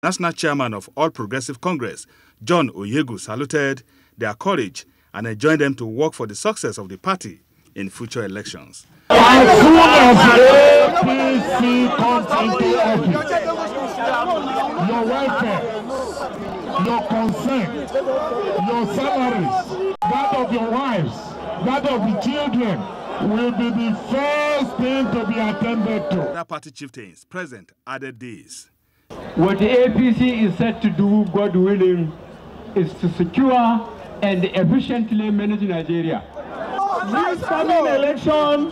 National Chairman of All Progressive Congress, John Oyegu, saluted their courage and enjoined them to work for the success of the party in future elections. As soon as APC comes into office, your welfare, your consent, your salaries, that of your wives, that of the children, will be the first thing to be attended to. Other party chieftains present added this. What the APC is set to do, God willing, is to secure and efficiently manage Nigeria. This coming election,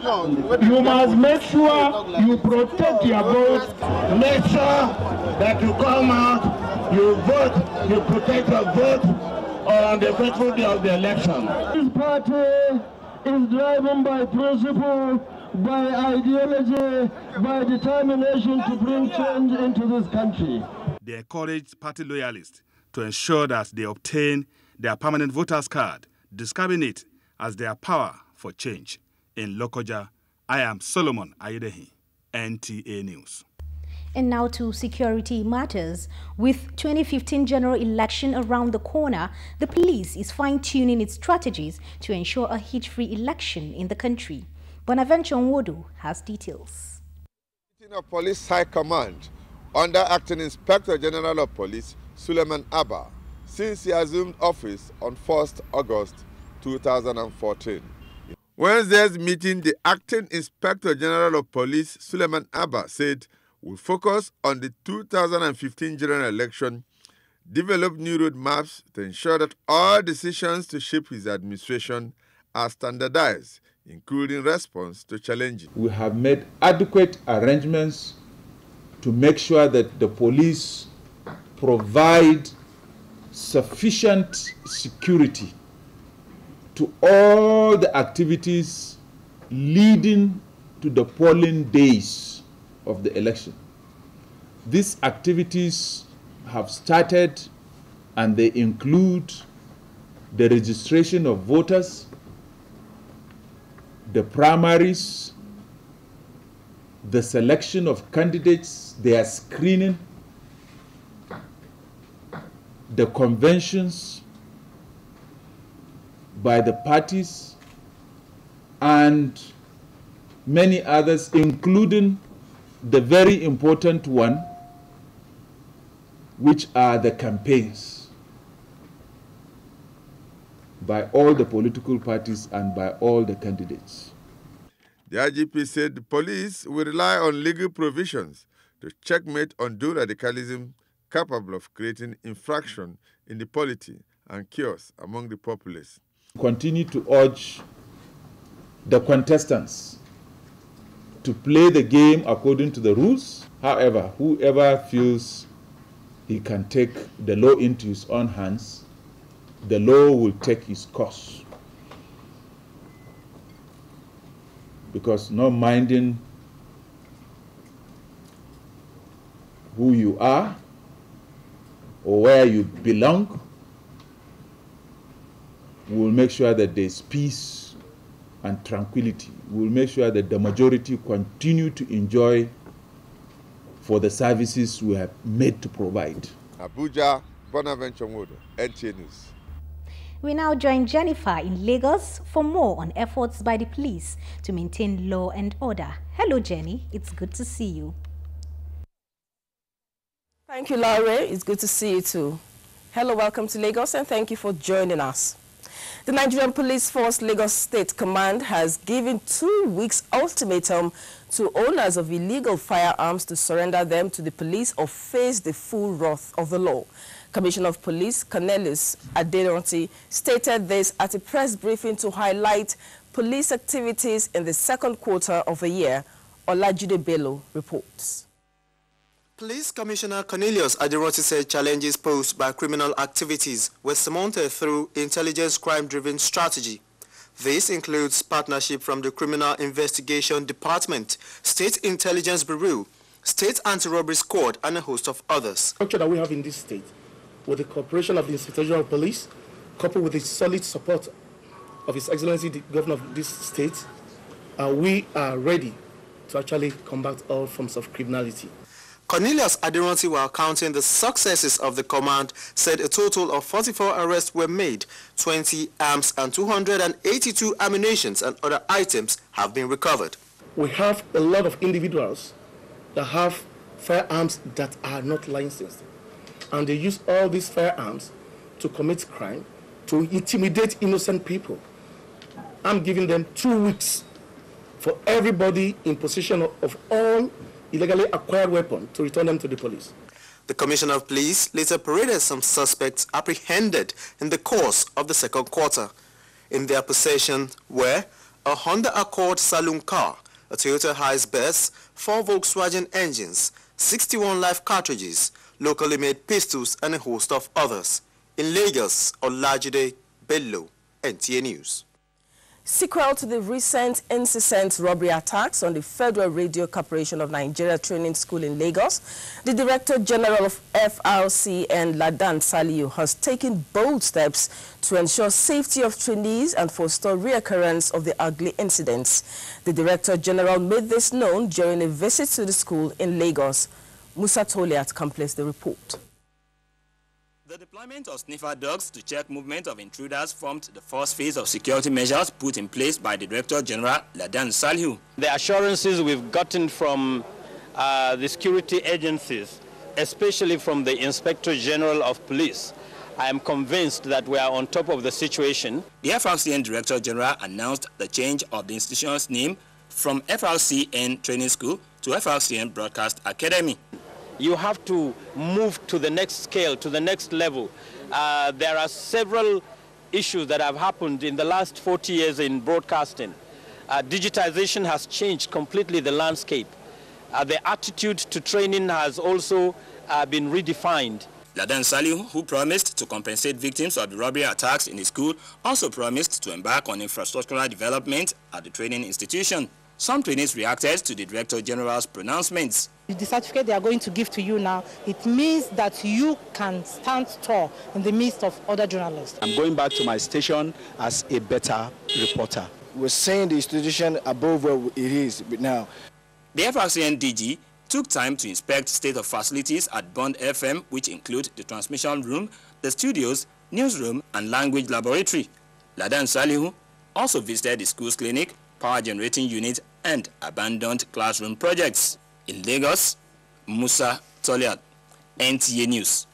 you must make sure you protect your vote. Make sure that you come out, you vote, you protect your vote on the faithful day of the election. This party is driven by principle, by ideology, by determination to bring change into this country. They encouraged party loyalists to ensure that they obtain their permanent voters card, describing it as their power for change. In Lokoja, I am Solomon Ayedehi, NTA News. And now to security matters. With 2015 general election around the corner, the police is fine-tuning its strategies to ensure a hitch-free election in the country. Bonaventure Nwodo has details. Meeting of Police High Command under Acting Inspector General of Police Suleiman Abba since he assumed office on 1st August 2014. Wednesday's meeting, the Acting Inspector General of Police Suleiman Abba said will focus on the 2015 general election, develop new roadmaps to ensure that all decisions to shape his administration are standardized, including response to challenges. We have made adequate arrangements to make sure that the police provide sufficient security to all the activities leading to the polling days of the election. These activities have started and they include the registration of voters, the primaries, the selection of candidates, their screening, the conventions by the parties, and many others, including the very important one, which are the campaigns by all the political parties and by all the candidates. The IGP said the police will rely on legal provisions to checkmate undue radicalism capable of creating infraction in the polity and chaos among the populace. Continue to urge the contestants to play the game according to the rules. However, whoever feels he can take the law into his own hands, the law will take its course. Because not minding who you are or where you belong will make sure that there's peace and tranquility. We'll make sure that the majority continue to enjoy for the services we have made to provide. Abuja, Bonaventure Nwodo, NTA News. We now join Jennifer in Lagos for more on efforts by the police to maintain law and order. Hello, Jenny. It's good to see you. Thank you, Laura. It's good to see you too. Hello, welcome to Lagos, and thank you for joining us. The Nigerian Police Force Lagos State Command has given 2 weeks ultimatum to owners of illegal firearms to surrender them to the police or face the full wrath of the law. Commissioner of Police Cornelius Aderonti stated this at a press briefing to highlight police activities in the second quarter of the year. Olajide Bello reports. Police Commissioner Cornelius Aderonti said challenges posed by criminal activities were surmounted through intelligence crime-driven strategy. This includes partnership from the Criminal Investigation Department, State Intelligence Bureau, State Anti-Robbery Squad, and a host of others. Structure that we have in this state, with the cooperation of the Inspector General of Police, coupled with the solid support of His Excellency the Governor of this state, we are ready to actually combat all forms of criminality. Cornelius Adironti, while counting the successes of the command, said a total of 44 arrests were made, 20 arms and 282 ammunitions and other items have been recovered. We have a lot of individuals that have firearms that are not licensed, and they use all these firearms to commit crime, to intimidate innocent people. I'm giving them 2 weeks for everybody in possession of all illegally acquired weapons to return them to the police. The Commissioner of Police later paraded some suspects apprehended in the course of the second quarter. In their possession were a Honda Accord saloon car, a Toyota Hiace bus, 4 Volkswagen engines, 61 live cartridges, locally made pistols, and a host of others. In Lagos, Olajide Bello, NTA News. Sequel to the recent incessant robbery attacks on the Federal Radio Corporation of Nigeria Training School in Lagos, the Director General of FRCN, Ladan Saliu, has taken bold steps to ensure safety of trainees and forestall reoccurrence of the ugly incidents. The Director General made this known during a visit to the school in Lagos. Musa Toliat completes the report. The deployment of sniffer dogs to check movement of intruders formed the first phase of security measures put in place by the Director General, Ladan Saliu. The assurances we've gotten from the security agencies, especially from the Inspector General of Police, I am convinced that we are on top of the situation. The FRCN Director General announced the change of the institution's name from FRCN Training School to FRCN Broadcast Academy. You have to move to the next scale, to the next level. There are several issues that have happened in the last 40 years in broadcasting. Digitization has changed completely the landscape. The attitude to training has also been redefined. Ladan Saliu, who promised to compensate victims of the robbery attacks in the school, also promised to embark on infrastructural development at the training institution. Some trainees reacted to the Director General's pronouncements. The certificate they are going to give to you now, it means that you can stand tall in the midst of other journalists. I'm going back to my station as a better reporter. We're saying the institution above where it is now. The FRCN DG took time to inspect state of facilities at Bond FM, which include the transmission room, the studios, newsroom, and language laboratory. Ladan Saliu also visited the school's clinic, power generating unit, and abandoned classroom projects. In Lagos, Musa Toliat, NTA News.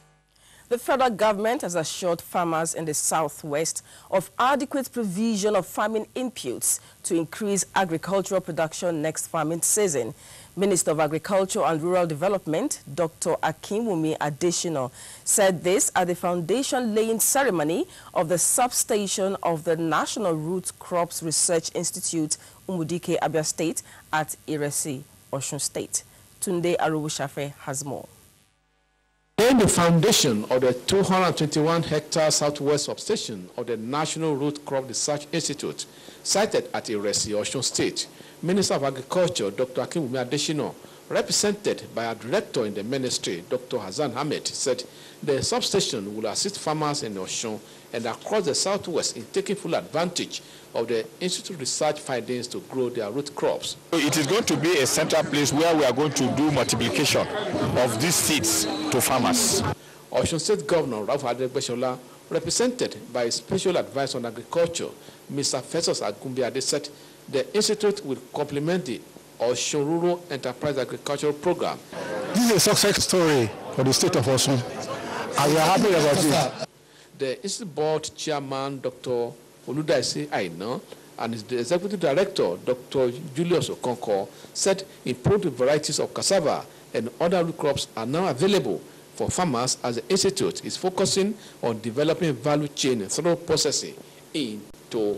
The federal government has assured farmers in the southwest of adequate provision of farming inputs to increase agricultural production next farming season. Minister of Agriculture and Rural Development, Dr. Akinwumi Adesina, said this at the foundation-laying ceremony of the substation of the National Root Crops Research Institute, Umudike, Abia State, at Iresi, Osun State. Tunde Arubushafe has more. In the foundation of the 221-hectare southwest substation of the National Root Crop Research Institute, sited at Iresi, Osun State, Minister of Agriculture, Dr. Akinwumi Adesina, represented by a director in the ministry, Dr. Hassan Ahmed, said the substation will assist farmers in Osun and across the southwest in taking full advantage of the Institute research findings to grow their root crops. It is going to be a central place where we are going to do multiplication of these seeds to farmers. Osun State Governor Rauf Adegbeshola, represented by Special Advisor on Agriculture, Mr. Festus Agumbiade, said the Institute will complement the Osun Rural Enterprise Agricultural Program. This is a success story for the state of Osun, and we are happy about it. The Institute Board Chairman, Dr. Oludaisi Aina, and the Executive Director, Dr. Julius Okonkwo, said improved varieties of cassava and other root crops are now available for farmers as the Institute is focusing on developing value chain through processing into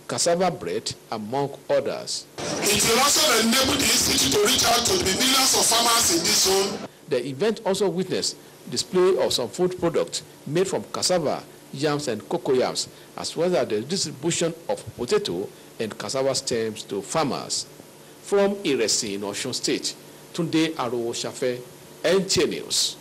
cassava bread, among others. It will also enable the Institute to reach out to the millions of farmers in this zone. The event also witnessed display of some food products made from cassava, yams, and cocoyams, as well as the distribution of potato and cassava stems to farmers. From Iresi in Osun State, Tunde Arubushafe, NTA News.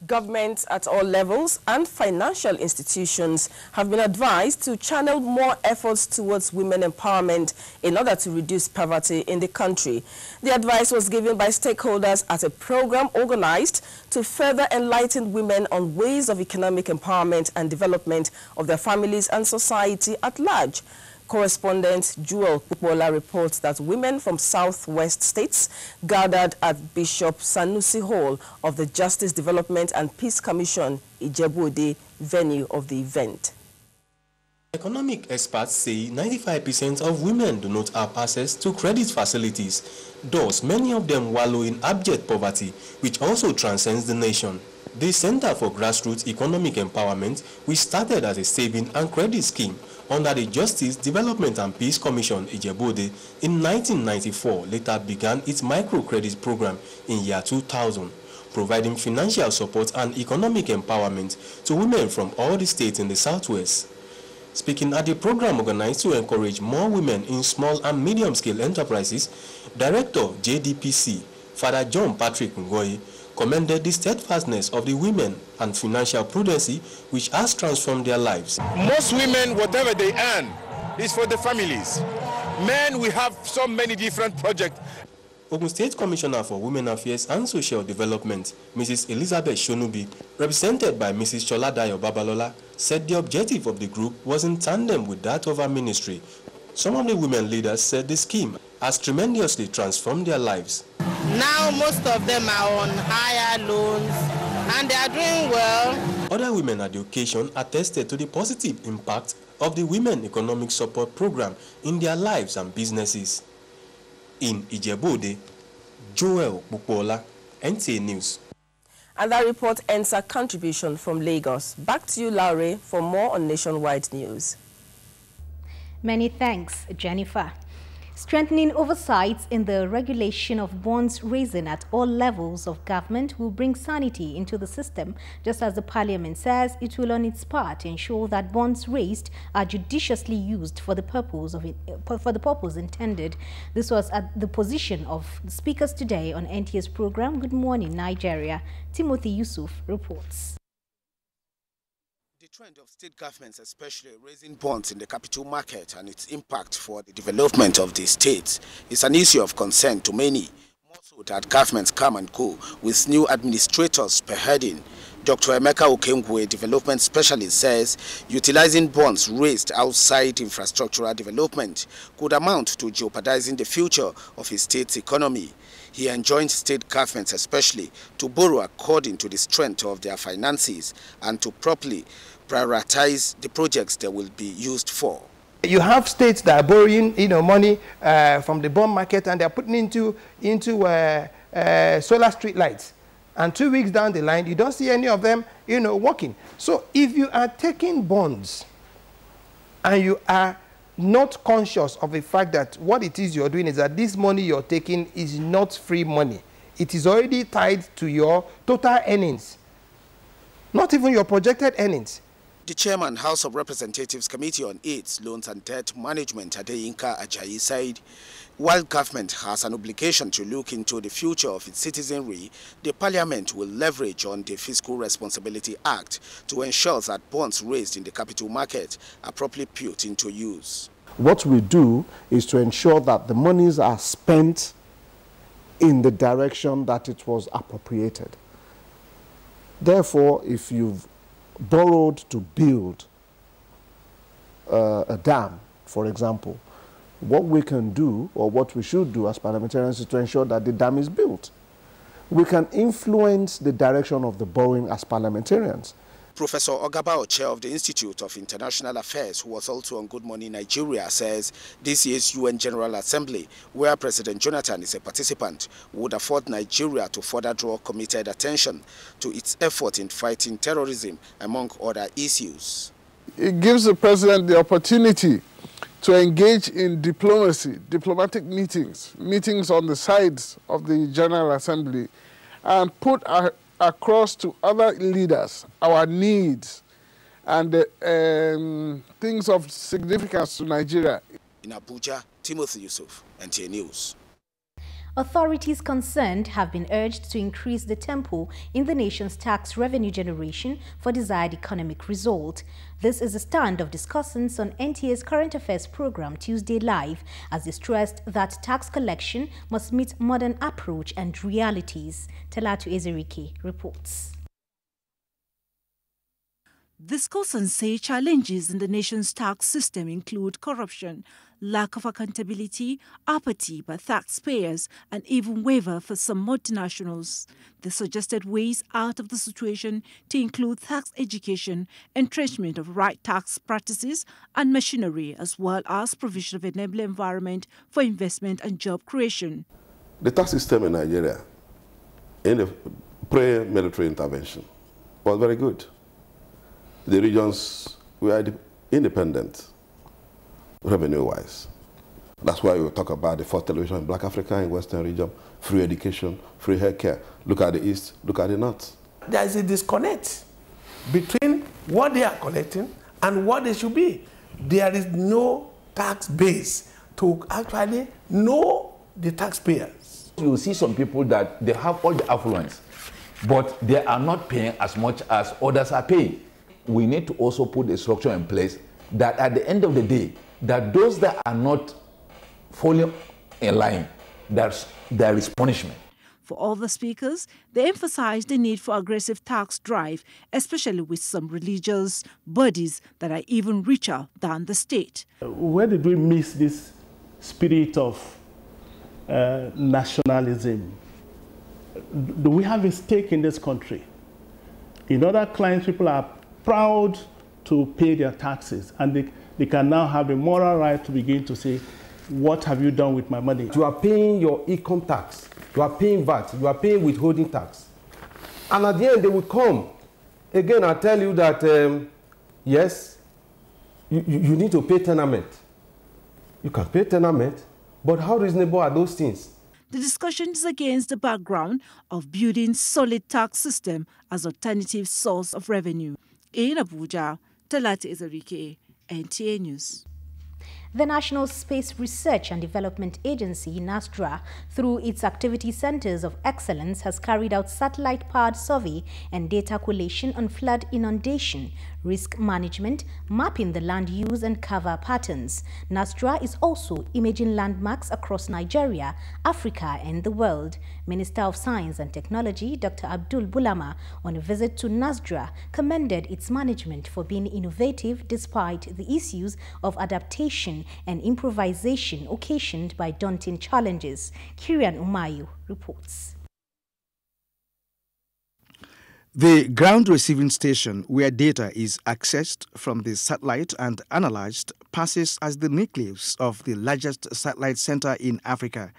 Governments at all levels and financial institutions have been advised to channel more efforts towards women empowerment in order to reduce poverty in the country. The advice was given by stakeholders at a program organized to further enlighten women on ways of economic empowerment and development of their families and society at large. Correspondent Jewel Pupola reports that women from southwest states gathered at Bishop Sanusi Hall of the Justice Development and Peace Commission, Ijebu-Ode, venue of the event. Economic experts say 95% of women do not have access to credit facilities. Thus, many of them wallow in abject poverty, which also transcends the nation. The Center for Grassroots Economic Empowerment, which started as a saving and credit scheme under the Justice, Development and Peace Commission, Ijebu-Ode, in 1994, later began its microcredit program in year 2000, providing financial support and economic empowerment to women from all the states in the Southwest. Speaking at the program organized to encourage more women in small and medium-scale enterprises, Director JDPC, Father John Patrick Ngoyi, commended the steadfastness of the women and financial prudency which has transformed their lives. Most women, whatever they earn, is for the families. Men, we have so many different projects. Ogun State Commissioner for Women Affairs and Social Development, Mrs. Elizabeth Shonubi, represented by Mrs. Choladayo Babalola, said the objective of the group was in tandem with that of our ministry. Some of the women leaders said the scheme has tremendously transformed their lives. Now most of them are on higher loans and they are doing well. Other women at the occasion attested to the positive impact of the Women Economic Support Program in their lives and businesses. In Ijebu-Ode, Joel Pupola, NTA News. And that report ends our contribution from Lagos. Back to you, Laure, for more on Nationwide News. Many thanks, Jennifer. Strengthening oversight in the regulation of bonds raising at all levels of government will bring sanity into the system, just as the Parliament says it will on its part ensure that bonds raised are judiciously used for the purpose intended. This was at the position of the speakers today on NTA's program Good Morning Nigeria. Timothy Yusuf reports. The trend of state governments, especially raising bonds in the capital market and its impact for the development of the states, is an issue of concern to many. More so that governments come and go with new administrators spearheading. Dr. Emeka Okengwu, a development specialist, says utilizing bonds raised outside infrastructural development could amount to jeopardizing the future of his state's economy. He enjoins state governments especially to borrow according to the strength of their finances and to properly prioritize the projects they will be used for. You have states that are borrowing, money from the bond market and they're putting into solar street lights. And 2 weeks down the line, you don't see any of them, working. So if you are taking bonds and you are not conscious of the fact that what it is you're doing is that this money you're taking is not free money. It is already tied to your total earnings, not even your projected earnings. The chairman, House of Representatives Committee on AIDS, Loans and Debt Management, Adeyinka Ajayi, said while government has an obligation to look into the future of its citizenry, the Parliament will leverage on the Fiscal Responsibility Act to ensure that bonds raised in the capital market are properly put into use. What we do is to ensure that the monies are spent in the direction that it was appropriated. Therefore, if you've borrowed to build a dam, for example, what we can do, or what we should do as parliamentarians, is to ensure that the dam is built. We can influence the direction of the borrowing as parliamentarians. Professor Ogaba Chair of the Institute of International Affairs, who was also on Good Morning Nigeria, says this year's UN General Assembly, where President Jonathan is a participant, would afford Nigeria to further draw committed attention to its effort in fighting terrorism, among other issues. It gives the president the opportunity to engage in diplomacy, diplomatic meetings on the sides of the General Assembly, and put across to other leaders our needs and things of significance to Nigeria. In Abuja, Timothy Yusuf, NTA News. Authorities concerned have been urged to increase the tempo in the nation's tax revenue generation for desired economic result. This is the stand of discussants on NTA's Current Affairs program Tuesday Live, as they stressed that tax collection must meet modern approach and realities. Talatu Ezerike reports. Discussants say challenges in the nation's tax system include corruption, lack of accountability, apathy by taxpayers, and even waiver for some multinationals. They suggested ways out of the situation to include tax education, entrenchment of right tax practices and machinery, as well as provision of an enabling environment for investment and job creation. The tax system in Nigeria, in the pre-military intervention, was very good. The regions were independent, revenue-wise. That's why we talk about the first television in Black Africa, in Western region, free education, free healthcare. Look at the East, look at the North. There is a disconnect between what they are collecting and what they should be. There is no tax base to actually know the taxpayers. You see some people that they have all the affluence, but they are not paying as much as others are paying. We need to also put a structure in place that at the end of the day, that those that are not fully in line, there is punishment. For all the speakers, they emphasized the need for aggressive tax drive, especially with some religious bodies that are even richer than the state. Where did we miss this spirit of nationalism? Do we have a stake in this country? In other clients, people are proud to pay their taxes, and they can now have a moral right to begin to say, what have you done with my money? You are paying your income tax, you are paying VAT, you are paying withholding tax. And at the end, they will come. Again, I tell you that, yes, you need to pay tenement. You can pay tenement, but how reasonable are those things? The discussion is against the background of building solid tax system as alternative source of revenue. In Abuja, Talatu Ezerike, NTA News. The National Space Research and Development Agency, NASDRA, through its activity centers of excellence, has carried out satellite-powered survey and data collation on flood inundation, risk management, mapping the land use and cover patterns. NASDRA is also imaging landmarks across Nigeria, Africa, and the world. Minister of Science and Technology, Dr. Abdul Bulama, on a visit to NASDRA, commended its management for being innovative despite the issues of adaptation and improvisation occasioned by daunting challenges. Kirian Umayu reports. The ground receiving station, where data is accessed from the satellite and analyzed, passes as the nucleus of the largest satellite center in Africa.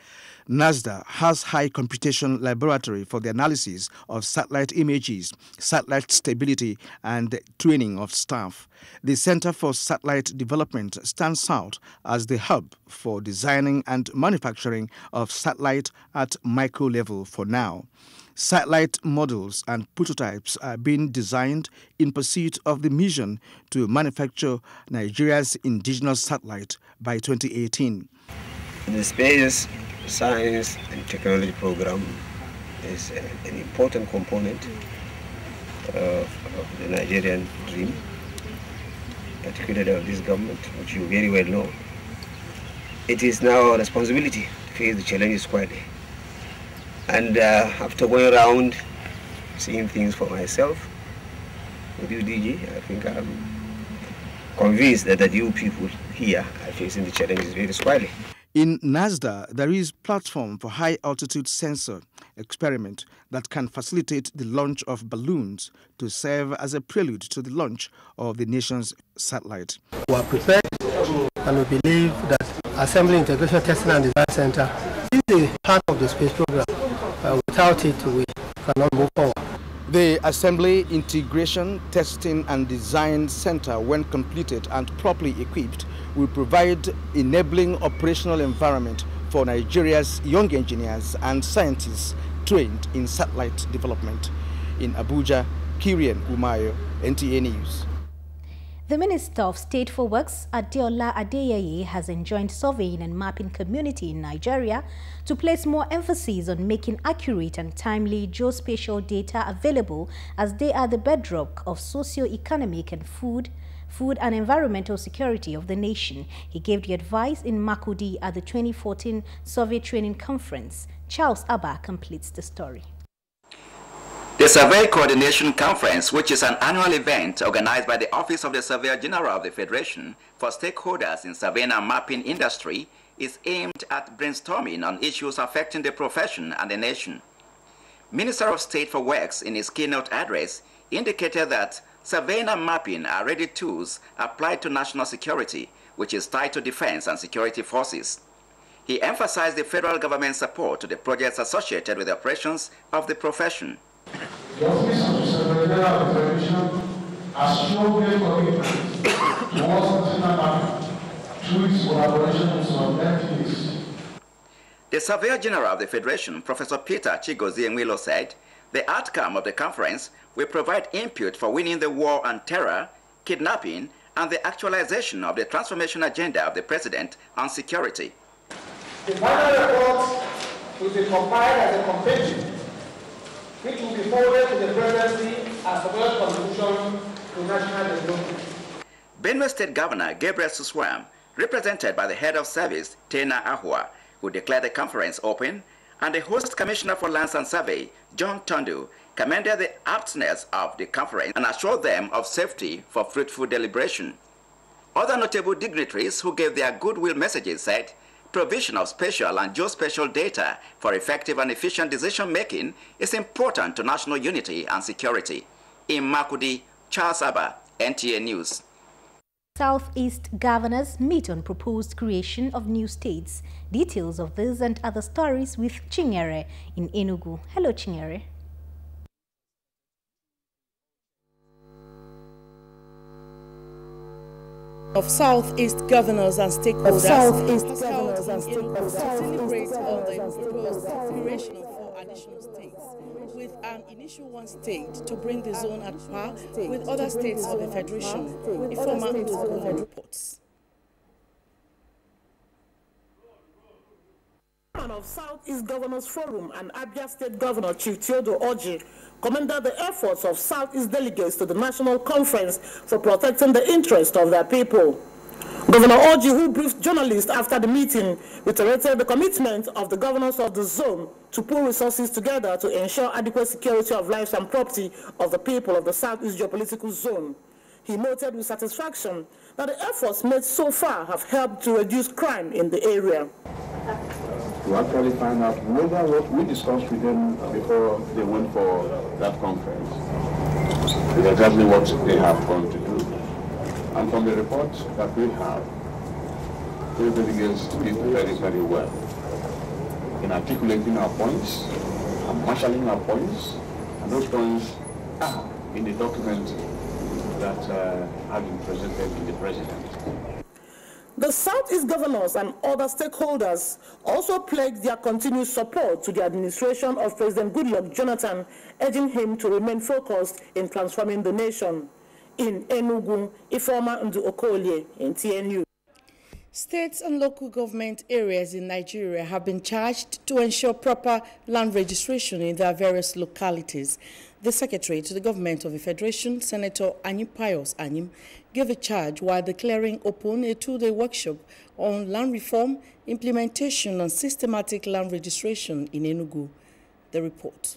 NASDRA has high computation laboratory for the analysis of satellite images, satellite stability, and training of staff. The Center for Satellite Development stands out as the hub for designing and manufacturing of satellite at micro level for now. Satellite models and prototypes are being designed in pursuit of the mission to manufacture Nigeria's indigenous satellite by 2018. The Space Science and Technology Program is an important component of the Nigerian dream, particularly of this government, which you very well know. It is now our responsibility to face the challenges squarely. And after going around, seeing things for myself, with you, DG, I think I'm convinced that you people here are facing the challenges very squarely. In NASDRA, there is platform for high-altitude sensor experiment that can facilitate the launch of balloons to serve as a prelude to the launch of the nation's satellite. We are prepared, and we believe that Assembly Integration Testing and Design Center is a part of the space program. Without it, we cannot move forward. The Assembly Integration Testing and Design Center, when completed and properly equipped, will provide enabling operational environment for Nigeria's young engineers and scientists trained in satellite development. In Abuja, Kirian Umayo, NTA News. The Minister of State for Works, Adeola Adeyeye, has enjoined surveying and mapping community in Nigeria to place more emphasis on making accurate and timely geospatial data available, as they are the bedrock of socio-economic and food and environmental security of the nation. He gave the advice in Makurdi at the 2014 Survey Training Conference. Charles Abba completes the story. The Survey Coordination Conference, which is an annual event organized by the Office of the Surveyor General of the Federation for stakeholders in surveying and mapping industry, is aimed at brainstorming on issues affecting the profession and the nation. Minister of State for Works, in his keynote address, indicated that surveying and mapping are ready tools applied to national security, which is tied to defense and security forces. He emphasized the federal government's support to the projects associated with the operations of the profession. The Office of the Surveyor General of the Federation has shown great commitment towards national mapping through its collaboration with some entities. The Surveyor General of the Federation, Professor Peter Chigozie Nwilo, said the outcome of the conference will provide input for winning the war on terror, kidnapping, and the actualization of the transformation agenda of the President on security. The final report will be compiled as a compendium, which will be forwarded to the Presidency as a contribution to national development. Benue State Governor Gabriel Suswam, represented by the head of service, Tena Ahua, who declared the conference open, and the host commissioner for Lands and Survey, John Tondu, commended the aptness of the conference and assured them of safety for fruitful deliberation. Other notable dignitaries who gave their goodwill messages said provision of spatial and geospatial data for effective and efficient decision-making is important to national unity and security. In Makurdi, Charles Abba, NTA News. Southeast governors meet on proposed creation of new states. Details of this and other stories with Chinyere in Enugu. Hello, Chinyere. Of Southeast governors and stakeholders to celebrate on the proposed creation of 4 additional states, with an initial 1 state to bring the zone at par with other states of the Federation. Informer Ndogo reports. Chairman of Southeast Governors Forum and Abia State Governor Chief Theodore Orji commended the efforts of Southeast delegates to the National Conference for protecting the interest of their people. Governor Orji, who briefed journalists after the meeting, reiterated the commitment of the governors of the zone to pool resources together to ensure adequate security of lives and property of the people of the Southeast geopolitical zone. He noted with satisfaction that the efforts made so far have helped to reduce crime in the area. To actually find out whether what we discussed with them before they went for that conference is exactly what they have gone to do. And from the report that we have, the delegates did very, very well in articulating our points and marshalling our points, and those points are in the document that have been presented to the President. The Southeast governors and other stakeholders also pledged their continued support to the administration of President Goodluck Jonathan, urging him to remain focused in transforming the nation. In Enugu, Ifeoma Ndu Okolie, NTNU. States and local government areas in Nigeria have been charged to ensure proper land registration in their various localities. The Secretary to the Government of the Federation, Senator Anyim Pius Anyim, gave a charge while declaring open a 2-day workshop on land reform, implementation and systematic land registration in Enugu. The report.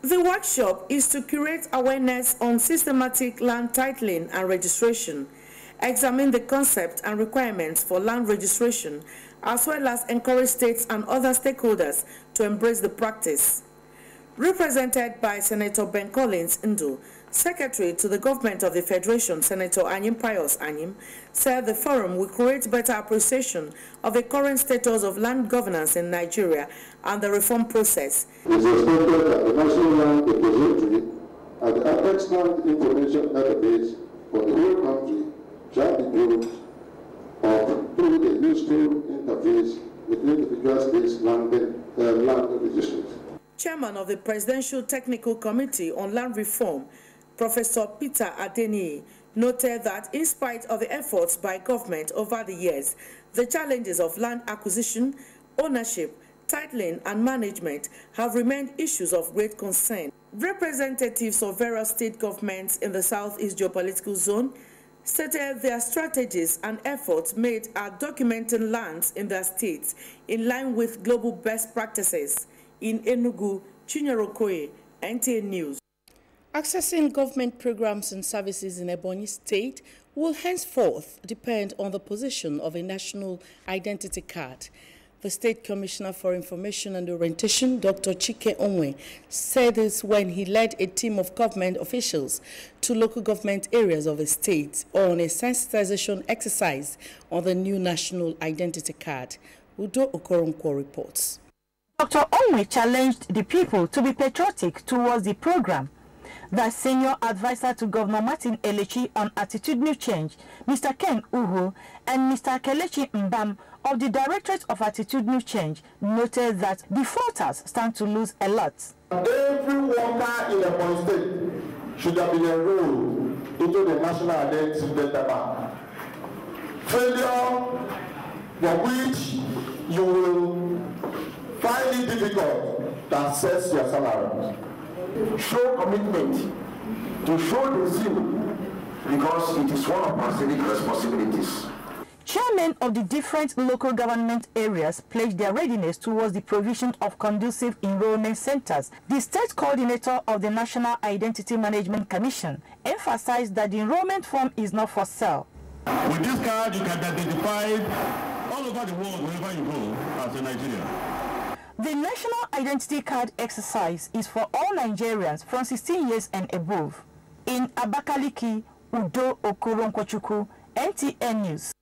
The workshop is to create awareness on systematic land titling and registration, examine the concept and requirements for land registration, as well as encourage states and other stakeholders to embrace the practice. Represented by Senator Ben Collins Ndu, Secretary to the Government of the Federation, Senator Anyim Pius Anyim, said the forum will create better appreciation of the current status of land governance in Nigeria and the reform process. It is expected that the National Land Repository and the Apex Land Information Database for the whole country shall be built up through a useful interface with individual states' land registries. Chairman of the Presidential Technical Committee on Land Reform, Professor Peter Adeniyi, noted that in spite of the efforts by government over the years, the challenges of land acquisition, ownership, titling and management have remained issues of great concern. Representatives of various state governments in the Southeast Geopolitical Zone stated their strategies and efforts made at documenting lands in their states in line with global best practices. In Enugu, Chinyere Okoye, NTA News. Accessing government programs and services in Ebonyi State will henceforth depend on the position of a national identity card. The State Commissioner for Information and Orientation, Dr. Chike Onwe, said this when he led a team of government officials to local government areas of the state on a sensitization exercise on the new national identity card. Udo Okoronkwo reports. Dr. Onwe challenged the people to be patriotic towards the program. The senior advisor to Governor Martin Elechi on attitudinal change, Mr. Ken Uhu, and Mr. Kelechi Mbam of the Directorate of Attitudinal Change noted that defaulters stand to lose a lot. Every worker in Ebonyi State should have been enrolled into the National Identity Database. Failure for which you will find it difficult to access your salary. Show commitment, to show the zeal, because it is one of our civic responsibilities. Chairmen of the different local government areas pledged their readiness towards the provision of conducive enrollment centers. The state coordinator of the National Identity Management Commission emphasized that the enrollment form is not for sale. With this card, you can be identified all over the world wherever you go as a Nigerian. The National Identity Card exercise is for all Nigerians from 16 years and above. In Abakaliki, Udo Okoronkwo, NTN News.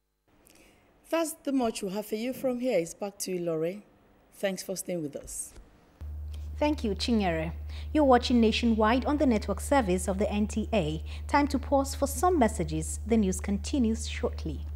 That's the much we have for you from here. It's back to you, Lore. Thanks for staying with us. Thank you, Chinyere. You're watching Nationwide on the network service of the NTA. Time to pause for some messages. The news continues shortly.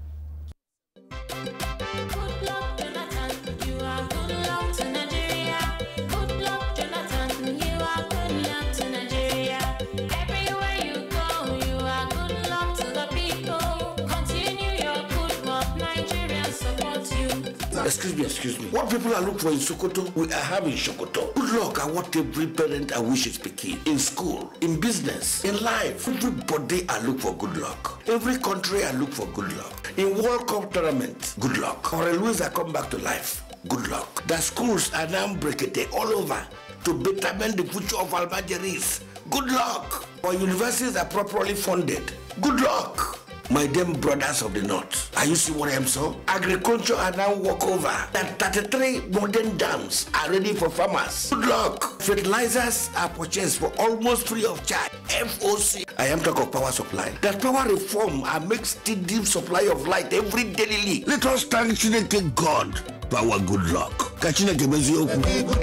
Excuse me. What people are looking for in Sokoto, we are having Sokoto. Good luck are what every parent and wishes begin. In school, in business, in life. Everybody are looking for good luck. Every country are looking for good luck. In World Cup tournament, good luck. Or Louisa come back to life, good luck. The schools are now breaking all over to betterment the future of Almajiris. Good luck. Our universities are properly funded. Good luck. My dear brothers of the North, are you see what I am saying? Agriculture are now walk over. And 33 modern dams are ready for farmers. Good luck. Fertilizers are purchased for almost free of charge. FOC. I am talking of power supply. That power reform are make steady supply of light every daily. Let us thank Chineke God. Power good luck. Good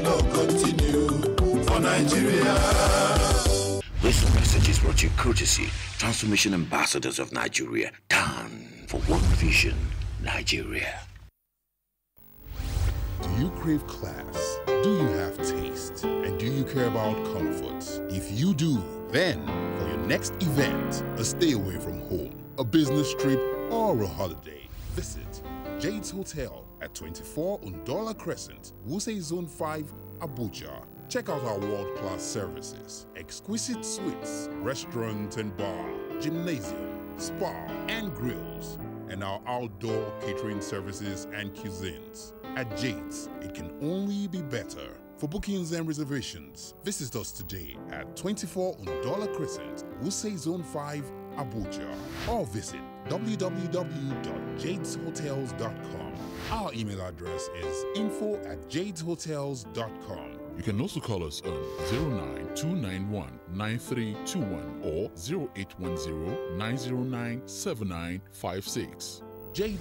luck continue for Nigeria. This message is brought to you courtesy Transformation Ambassadors of Nigeria. TAN for One Vision, Nigeria. Do you crave class? Do you have taste? And do you care about comfort? If you do, then for your next event, a stay away from home, a business trip, or a holiday, visit Jade's Hotel at 24 Undola Crescent, Wuse Zone 5, Abuja. Check out our world-class services, exquisite suites, restaurant and bar, gymnasium, spa and grills, and our outdoor catering services and cuisines. At Jade's, it can only be better. For bookings and reservations, visit us today at 24 Undola Crescent, Wuse Zone 5, Abuja, or visit www.jadeshotels.com. Our email address is info@jadeshotels.com. You can also call us on 09291-9321 or 0810-909-7956. Jade.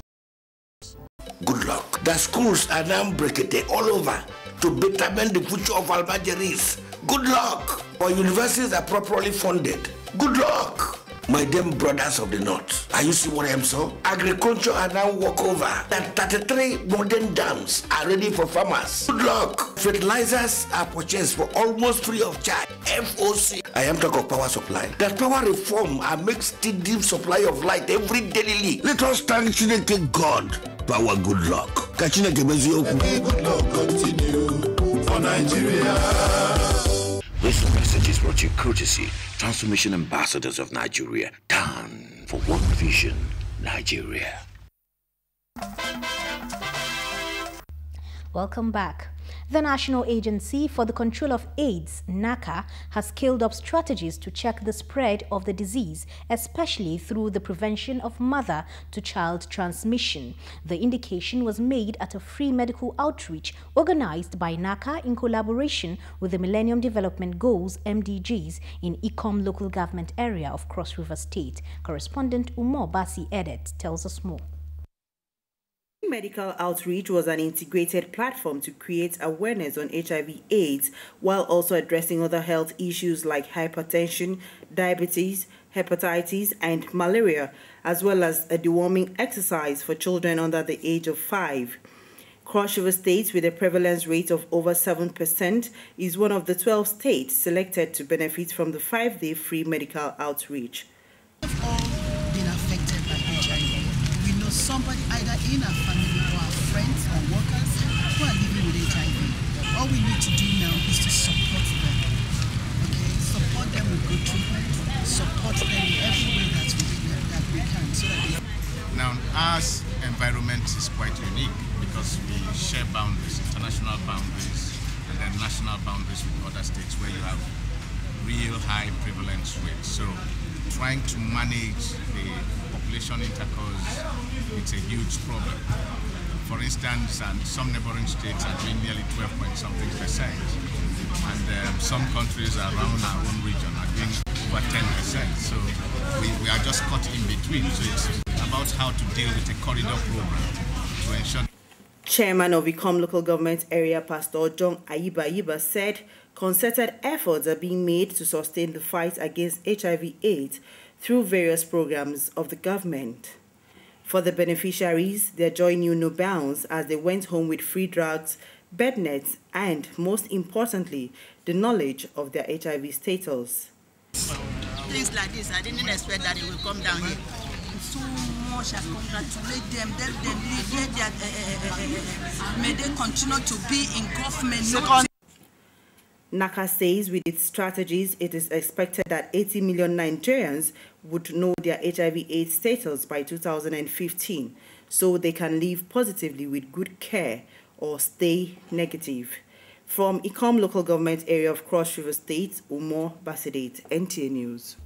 Good luck. The schools are now breaking all over to betterment the future of Almajiris. Good luck. Our universities are properly funded. Good luck. My damn brothers of the north. Are you see what I'm saying? Agriculture are now walk over. That 33 modern dams are ready for farmers. Good luck. Fertilizers are purchased for almost free of charge. FOC. I am talking of power supply. That power reform are make steady supply of light every daily. Let us thank God for our good luck. Good luck continue for Nigeria. This message is brought to you courtesy Transformation Ambassadors of Nigeria. TAN for One Vision, Nigeria. Welcome back. The National Agency for the Control of AIDS, NACA, has scaled up strategies to check the spread of the disease, especially through the prevention of mother-to-child transmission. The indication was made at a free medical outreach organized by NACA in collaboration with the Millennium Development Goals, MDGs, in Ikom local government area of Cross River State. Correspondent Umar Basi Edet tells us more. Medical outreach was an integrated platform to create awareness on HIV/AIDS while also addressing other health issues like hypertension, diabetes, hepatitis, and malaria, as well as a deworming exercise for children under the age of 5. Cross River State, with a prevalence rate of over 7%, is one of the 12 states selected to benefit from the 5-day free medical outreach. Somebody either in our family or our friends or workers who are living with HIV. All we need to do now is to support them. Okay, support them with good treatment, support them in every way that we can. So that now, our environment is quite unique because we share boundaries, international boundaries, and then national boundaries with other states where you have real high prevalence rates. So, trying to manage the population intercourse, it's a huge problem. For instance, and some neighboring states are doing nearly 12-something%, and some countries around our own region are doing over 10%. So we are just caught in between. So it's about how to deal with a corridor program to ensure. Chairman of Ikom local government area, Pastor John Ayiba said concerted efforts are being made to sustain the fight against HIV/AIDS through various programs of the government. For the beneficiaries, their joy knew no bounds as they went home with free drugs, bed nets, and, most importantly, the knowledge of their HIV status. Things like this, I didn't expect that it will come down here. So much, I congratulate them. May they continue to be in government. NACA says with its strategies, it is expected that 80 million Nigerians would know their HIV/AIDS status by 2015, so they can live positively with good care or stay negative. From Ikom local government area of Cross River State, Umar Basidet, NTA News.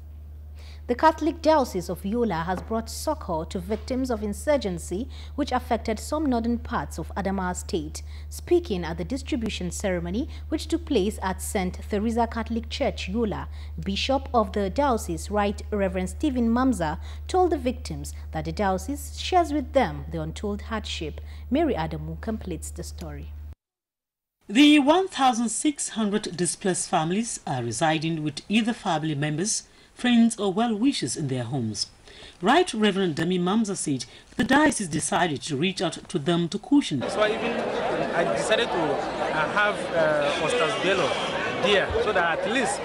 The Catholic Diocese of Yola has brought succor to victims of insurgency which affected some northern parts of Adamawa State. Speaking at the distribution ceremony which took place at St. Theresa Catholic Church, Yola, Bishop of the diocese, Right Reverend Stephen Mamza, told the victims that the diocese shares with them the untold hardship. Mary Adamu completes the story. The 1,600 displaced families are residing with either family members, friends or well-wishers in their homes. Right Reverend Demi Mamza said the diocese decided to reach out to them to cushion. So I decided to have Ostas Bello there so that at least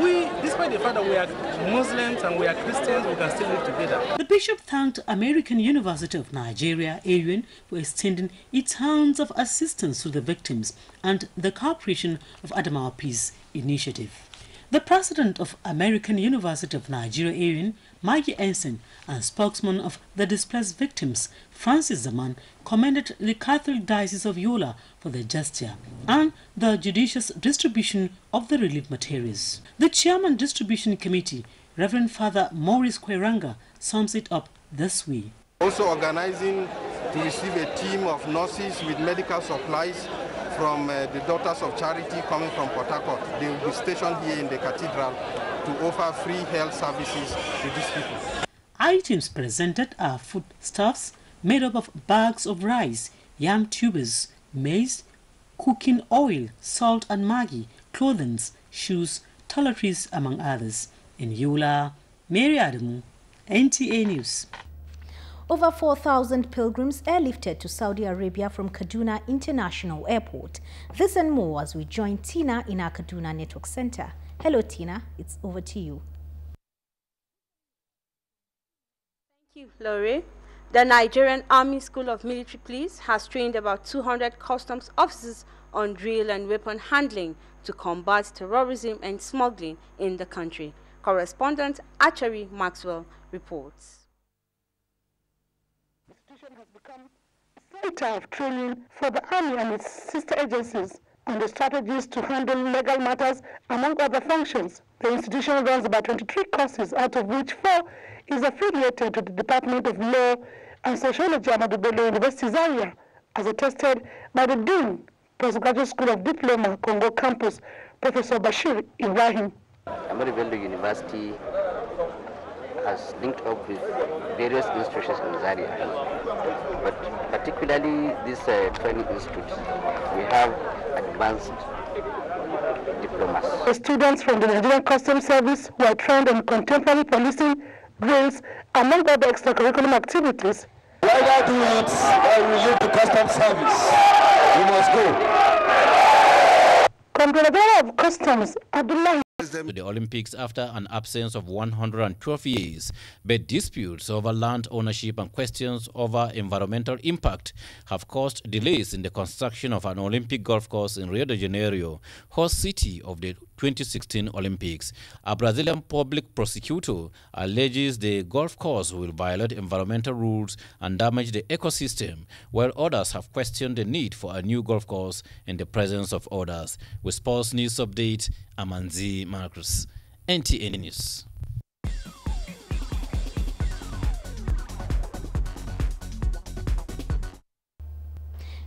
we, despite the fact that we are Muslims and we are Christians, we can still live together. The bishop thanked American University of Nigeria, AUN, for extending its hands of assistance to the victims and the cooperation of Adamawa Peace Initiative. The president of American University of Nigeria, AUN, Maggie Ensign, and spokesman of the displaced victims, Francis Zaman, commended the Catholic Diocese of Yola for their gesture and the judicious distribution of the relief materials. The chairman distribution committee, Reverend Father Maurice Kweranga, sums it up this way. Also organizing to receive a team of nurses with medical supplies from the Daughters of Charity coming from Port Harcourt. They will be stationed here in the cathedral to offer free health services to these people. Items presented are foodstuffs made up of bags of rice, yam tubers, maize, cooking oil, salt and Maggi, clothing, shoes, toiletries, among others. In Yola, Mary Adamu, NTA News. Over 4,000 pilgrims airlifted to Saudi Arabia from Kaduna International Airport. This and more as we join Tina in our Kaduna Network Center. Hello, Tina. It's over to you. Thank you, Laurie. The Nigerian Army School of Military Police has trained about 200 customs officers on drill and weapon handling to combat terrorism and smuggling in the country. Correspondent Archery Maxwell reports. Has become a center of training for the Army and its sister agencies on the strategies to handle legal matters, among other functions. The institution runs about 23 courses, out of which 4 is affiliated to the Department of Law and Sociology at Ahmadu Bello University Zaria, as attested by the Dean, Postgraduate School of Diploma, Congo Campus, Professor Bashir Ibrahim. Ahmadu Bello University has linked up with various institutions in Zaria, but particularly this training institute, we have advanced diplomas. The students from the Nigerian Customs Service were trained on contemporary policing drills, among other extracurricular activities. Whether do it or we leave the Customs Service, we must go. Comptroller of Customs, Abdullah. To the Olympics after an absence of 112 years, but disputes over land ownership and questions over environmental impact have caused delays in the construction of an Olympic golf course in Rio de Janeiro, host city of the 2016 Olympics. A Brazilian public prosecutor alleges the golf course will violate environmental rules and damage the ecosystem, while others have questioned the need for a new golf course in the presence of others. With Sports News Update, Amanzi Marcus, NTA News.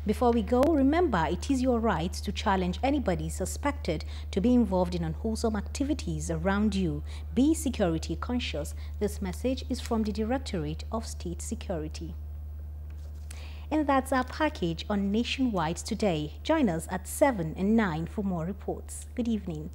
Before we go, remember it is your right to challenge anybody suspected to be involved in unwholesome activities around you. Be security conscious. This message is from the Directorate of State Security. And that's our package on Nationwide today. Join us at 7 and 9 for more reports. Good evening.